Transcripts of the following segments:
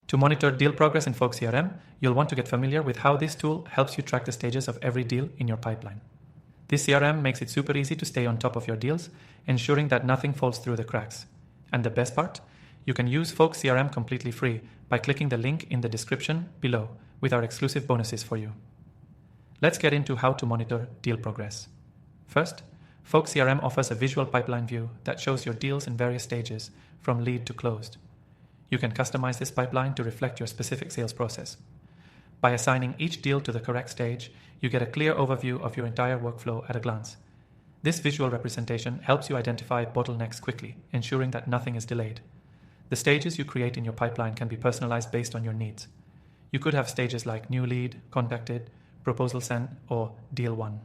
To monitor deal progress in Folk CRM, you'll want to get familiar with how this tool helps you track the stages of every deal in your pipeline. This CRM makes it super easy to stay on top of your deals, ensuring that nothing falls through the cracks. And the best part? You can use Folk CRM completely free by clicking the link in the description below with our exclusive bonuses for you. Let's get into how to monitor deal progress. First, Folk CRM offers a visual pipeline view that shows your deals in various stages, from lead to closed. You can customize this pipeline to reflect your specific sales process. By assigning each deal to the correct stage, you get a clear overview of your entire workflow at a glance. This visual representation helps you identify bottlenecks quickly, ensuring that nothing is delayed. The stages you create in your pipeline can be personalized based on your needs. You could have stages like new lead, contacted, proposal sent, or deal won.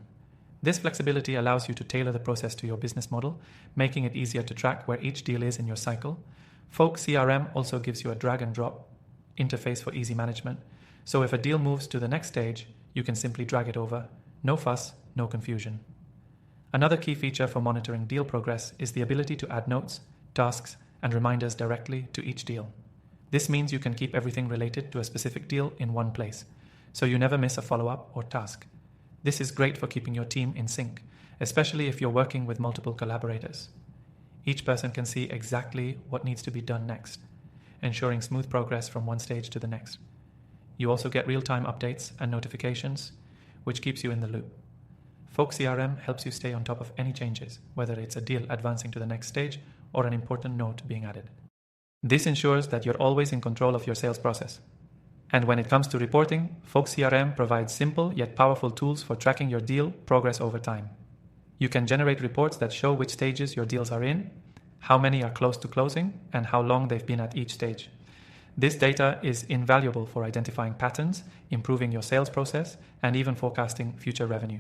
This flexibility allows you to tailor the process to your business model, making it easier to track where each deal is in your cycle. Folk CRM also gives you a drag and drop interface for easy management. So if a deal moves to the next stage, you can simply drag it over. No fuss, no confusion. Another key feature for monitoring deal progress is the ability to add notes, tasks, and reminders directly to each deal. This means you can keep everything related to a specific deal in one place, so you never miss a follow-up or task. This is great for keeping your team in sync, especially if you're working with multiple collaborators. Each person can see exactly what needs to be done next, ensuring smooth progress from one stage to the next. You also get real-time updates and notifications, which keeps you in the loop. Folk CRM helps you stay on top of any changes, whether it's a deal advancing to the next stage or an important note being added. This ensures that you're always in control of your sales process. And when it comes to reporting, Folk CRM provides simple yet powerful tools for tracking your deal progress over time. You can generate reports that show which stages your deals are in, how many are close to closing, and how long they've been at each stage. This data is invaluable for identifying patterns, improving your sales process, and even forecasting future revenue.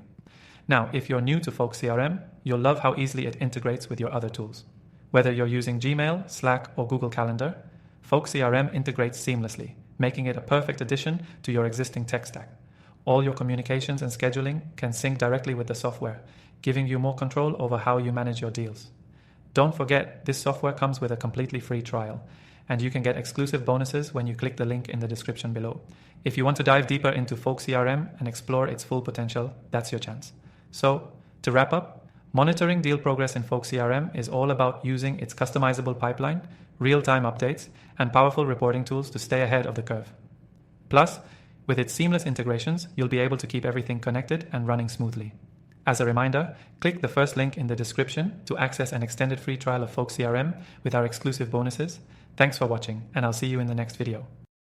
Now, if you're new to Folk CRM, you'll love how easily it integrates with your other tools. Whether you're using Gmail, Slack, or Google Calendar, Folk CRM integrates seamlessly, making it a perfect addition to your existing tech stack. All your communications and scheduling can sync directly with the software, giving you more control over how you manage your deals. Don't forget, this software comes with a completely free trial, and you can get exclusive bonuses when you click the link in the description below. If you want to dive deeper into Folk CRM and explore its full potential, that's your chance. So, to wrap up, monitoring deal progress in Folk CRM is all about using its customizable pipeline, real-time updates, and powerful reporting tools to stay ahead of the curve. Plus, with its seamless integrations, you'll be able to keep everything connected and running smoothly. As a reminder, click the first link in the description to access an extended free trial of Folk CRM with our exclusive bonuses. Thanks for watching, and I'll see you in the next video.